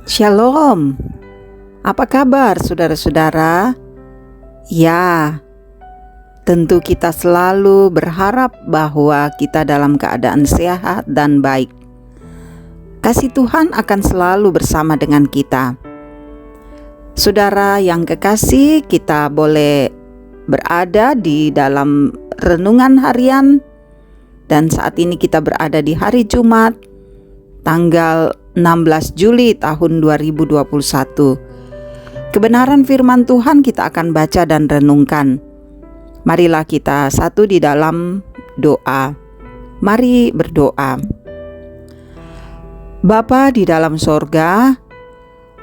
Shalom, apa kabar saudara-saudara? Ya, tentu kita selalu berharap bahwa kita dalam keadaan sehat dan baik. Kasih Tuhan akan selalu bersama dengan kita. Saudara yang kekasih, kita boleh berada di dalam renungan harian, dan saat ini kita berada di hari Jumat, tanggal 16 Juli tahun 2021. Kebenaran firman Tuhan kita akan baca dan renungkan. Marilah kita satu di dalam doa. Mari berdoa. Bapa di dalam sorga,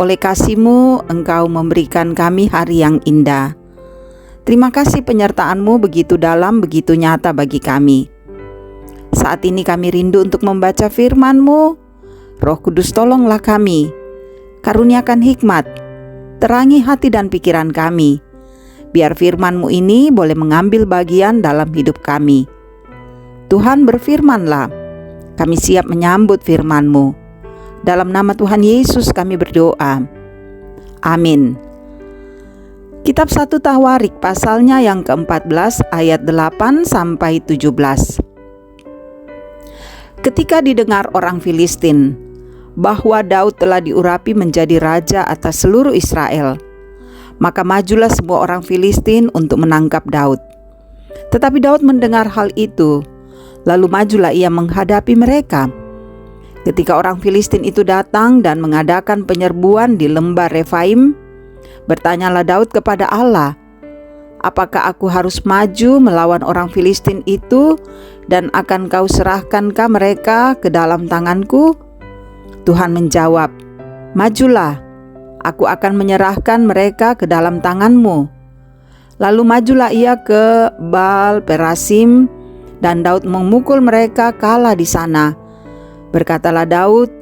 oleh kasih-Mu Engkau memberikan kami hari yang indah. Terima kasih penyertaan-Mu begitu dalam, begitu nyata bagi kami. Saat ini kami rindu untuk membaca firman-Mu. Roh Kudus, tolonglah kami, karuniakan hikmat, terangi hati dan pikiran kami, biar firman-Mu ini boleh mengambil bagian dalam hidup kami. Tuhan, berfirman-lah, kami siap menyambut firman-Mu. Dalam nama Tuhan Yesus kami berdoa. Amin. Kitab 1 Tawarik pasalnya yang ke-14 ayat 8 sampai 17. Ketika didengar orang Filistin bahwa Daud telah diurapi menjadi raja atas seluruh Israel, maka majulah semua orang Filistin untuk menangkap Daud. Tetapi Daud mendengar hal itu, lalu majulah ia menghadapi mereka. Ketika orang Filistin itu datang dan mengadakan penyerbuan di lembah Refaim, bertanyalah Daud kepada Allah, "Apakah aku harus maju melawan orang Filistin itu, dan akan kau serahkankah mereka ke dalam tanganku?" Tuhan menjawab, "Majulah, aku akan menyerahkan mereka ke dalam tanganmu." Lalu majulah ia ke Baal Perasim, dan Daud memukul mereka kalah di sana. Berkatalah Daud,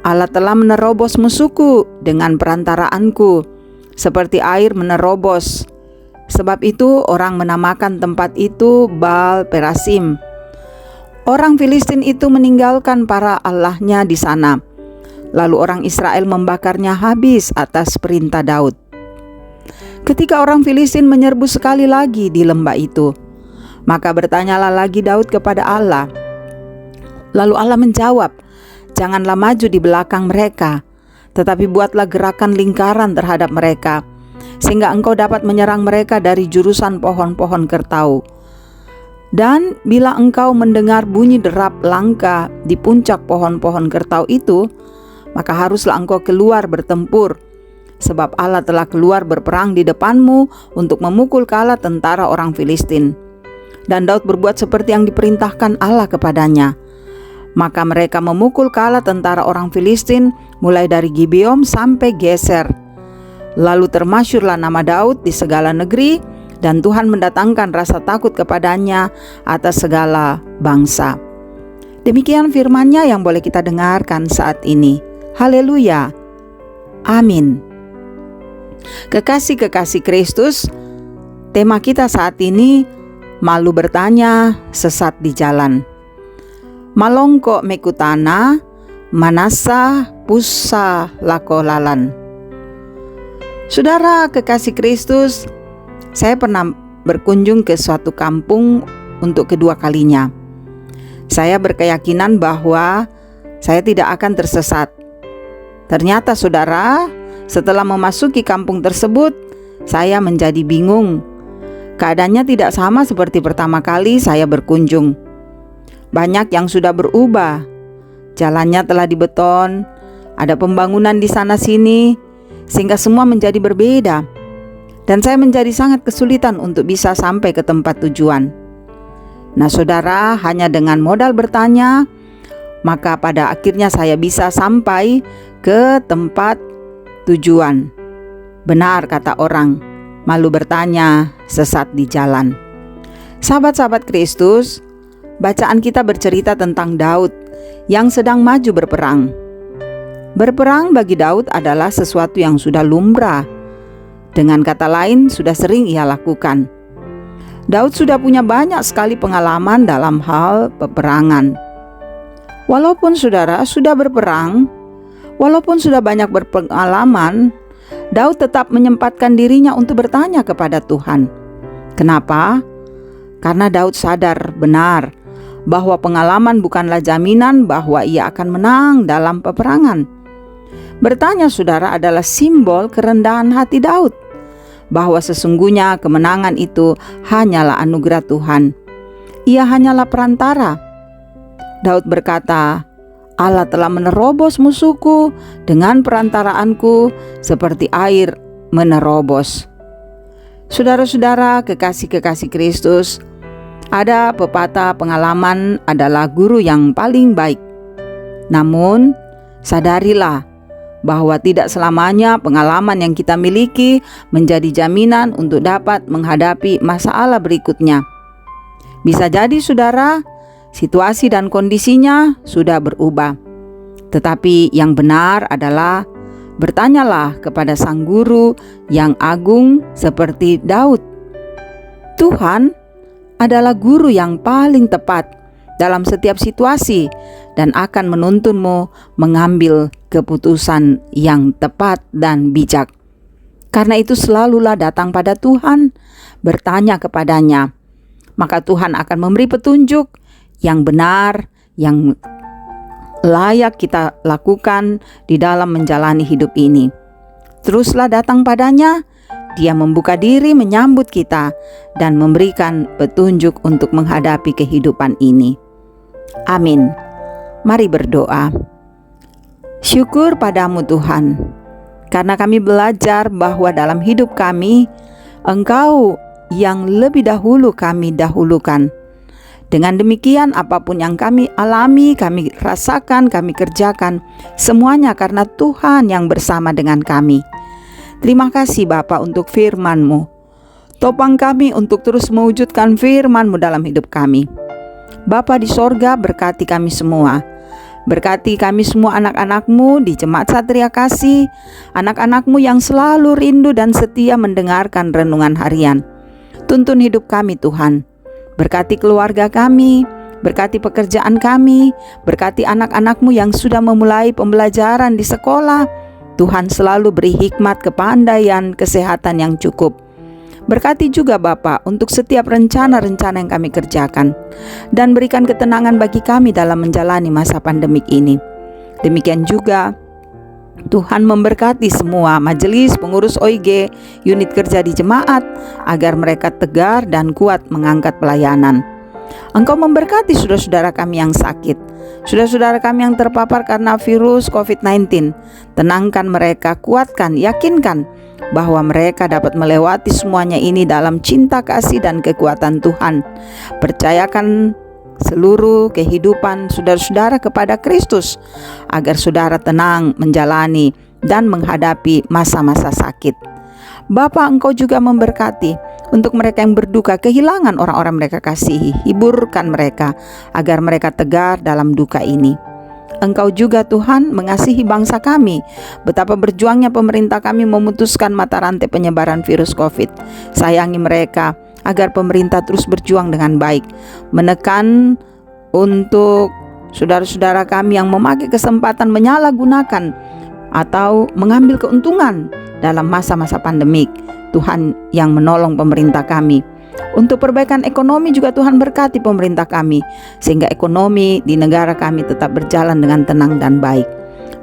"Allah telah menerobos musuhku dengan perantaraanku, seperti air menerobos." Sebab itu orang menamakan tempat itu Baal Perasim. Orang Filistin itu meninggalkan para allahnya di sana. Lalu orang Israel membakarnya habis atas perintah Daud. Ketika orang Filistin menyerbu sekali lagi di lembah itu, maka bertanyalah lagi Daud kepada Allah. Lalu Allah menjawab, "Janganlah maju di belakang mereka, tetapi buatlah gerakan lingkaran terhadap mereka, sehingga engkau dapat menyerang mereka dari jurusan pohon-pohon kertau. Dan bila engkau mendengar bunyi derap langka di puncak pohon-pohon kertau itu, maka haruslah engkau keluar bertempur, sebab Allah telah keluar berperang di depanmu untuk memukul kalah tentara orang Filistin." Dan Daud berbuat seperti yang diperintahkan Allah kepadanya. Maka mereka memukul kalah tentara orang Filistin mulai dari Gibeon sampai Geser. Lalu termasyurlah nama Daud di segala negeri, dan Tuhan mendatangkan rasa takut kepadanya atas segala bangsa. Demikian firman-Nya yang boleh kita dengarkan saat ini. Haleluya. Amin. Kekasih-kekasih Kristus, tema kita saat ini, malu bertanya, sesat di jalan. Malongko mekutana, manasa pusa lakolalan. Saudara kekasih Kristus, saya pernah berkunjung ke suatu kampung untuk kedua kalinya. Saya berkeyakinan bahwa saya tidak akan tersesat. Ternyata saudara, setelah memasuki kampung tersebut, saya menjadi bingung. Keadaannya tidak sama seperti pertama kali saya berkunjung. Banyak yang sudah berubah. Jalannya telah dibeton, ada pembangunan di sana-sini, sehingga semua menjadi berbeda. Dan saya menjadi sangat kesulitan untuk bisa sampai ke tempat tujuan. Nah saudara, hanya dengan modal bertanya, maka pada akhirnya saya bisa sampai ke tempat tujuan. Benar kata orang, malu bertanya, sesat di jalan. Sahabat-sahabat Kristus, bacaan kita bercerita tentang Daud yang sedang maju berperang. Berperang bagi Daud adalah sesuatu yang sudah lumrah. Dengan kata lain, sudah sering ia lakukan. Daud sudah punya banyak sekali pengalaman dalam hal peperangan. Walaupun saudara sudah berperang, walaupun sudah banyak berpengalaman, Daud tetap menyempatkan dirinya untuk bertanya kepada Tuhan. Kenapa? Karena Daud sadar benar bahwa pengalaman bukanlah jaminan bahwa ia akan menang dalam peperangan. Bertanya saudara adalah simbol kerendahan hati Daud, bahwa sesungguhnya kemenangan itu hanyalah anugerah Tuhan. Ia hanyalah perantara. Daud berkata, Allah telah menerobos musuhku dengan perantaraanku seperti air menerobos. Saudara-saudara kekasih-kekasih Kristus, ada pepatah pengalaman adalah guru yang paling baik. Namun, sadarilah bahwa tidak selamanya pengalaman yang kita miliki menjadi jaminan untuk dapat menghadapi masalah berikutnya. Bisa jadi saudara, situasi dan kondisinya sudah berubah. Tetapi yang benar adalah bertanyalah kepada Sang Guru yang agung seperti Daud. Tuhan adalah guru yang paling tepat dalam setiap situasi dan akan menuntunmu mengambil keputusan yang tepat dan bijak. Karena itu selalulah datang pada Tuhan, bertanya kepadanya. Maka Tuhan akan memberi petunjuk yang benar, yang layak kita lakukan di dalam menjalani hidup ini. Teruslah datang padanya, Dia membuka diri menyambut kita dan memberikan petunjuk untuk menghadapi kehidupan ini. Amin. Mari berdoa. Syukur padamu Tuhan, karena kami belajar bahwa dalam hidup kami, Engkau yang lebih dahulu kami dahulukan. Dengan demikian apapun yang kami alami, kami rasakan, kami kerjakan, semuanya karena Tuhan yang bersama dengan kami. Terima kasih Bapa untuk firman-Mu. Topang kami untuk terus mewujudkan firman-Mu dalam hidup kami. Bapa di sorga, berkati kami semua. Berkati kami semua anak-anak-Mu di Jemaat Satria Kasih, anak-anak-Mu yang selalu rindu dan setia mendengarkan renungan harian. Tuntun hidup kami Tuhan. Berkati keluarga kami, berkati pekerjaan kami, berkati anak-anak-Mu yang sudah memulai pembelajaran di sekolah. Tuhan selalu beri hikmat, kepandaian, kesehatan yang cukup. Berkati juga Bapa untuk setiap rencana-rencana yang kami kerjakan, dan berikan ketenangan bagi kami dalam menjalani masa pandemik ini. Demikian juga Tuhan memberkati semua majelis pengurus OIG, unit kerja di jemaat, agar mereka tegar dan kuat mengangkat pelayanan. Engkau memberkati saudara-saudara kami yang sakit, saudara-saudara kami yang terpapar karena virus COVID-19. Tenangkan mereka, kuatkan, yakinkan bahwa mereka dapat melewati semuanya ini dalam cinta kasih dan kekuatan Tuhan. Percayakan seluruh kehidupan saudara-saudara kepada Kristus, agar saudara tenang menjalani dan menghadapi masa-masa sakit. Bapa, Engkau juga memberkati untuk mereka yang berduka kehilangan orang-orang mereka kasihi. Hiburkan mereka agar mereka tegar dalam duka ini. Engkau juga Tuhan mengasihi bangsa kami. Betapa berjuangnya pemerintah kami memutuskan mata rantai penyebaran virus COVID. Sayangi mereka agar pemerintah terus berjuang dengan baik, menekan untuk saudara-saudara kami yang memakai kesempatan menyalahgunakan atau mengambil keuntungan dalam masa-masa pandemik. Tuhan yang menolong pemerintah kami. Untuk perbaikan ekonomi juga Tuhan berkati pemerintah kami, sehingga ekonomi di negara kami tetap berjalan dengan tenang dan baik.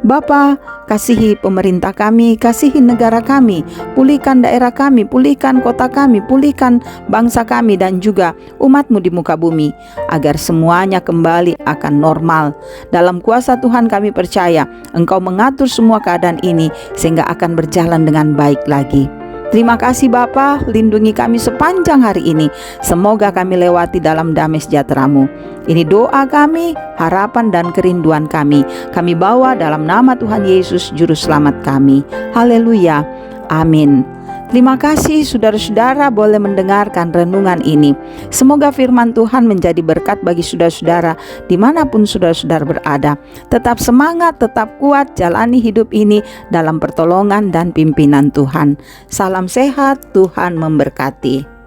Bapa, kasihi pemerintah kami, kasihi negara kami, pulihkan daerah kami, pulihkan kota kami, pulihkan bangsa kami dan juga umat-Mu di muka bumi, agar semuanya kembali akan normal. Dalam kuasa Tuhan kami percaya Engkau mengatur semua keadaan ini sehingga akan berjalan dengan baik lagi. Terima kasih Bapa, lindungi kami sepanjang hari ini. Semoga kami lewati dalam damai sejahtera-Mu. Ini doa kami, harapan dan kerinduan kami. Kami bawa dalam nama Tuhan Yesus Juru Selamat kami. Haleluya. Amin. Terima kasih saudara-saudara boleh mendengarkan renungan ini. Semoga firman Tuhan menjadi berkat bagi saudara-saudara dimanapun saudara-saudara berada. Tetap semangat, tetap kuat, jalani hidup ini dalam pertolongan dan pimpinan Tuhan. Salam sehat, Tuhan memberkati.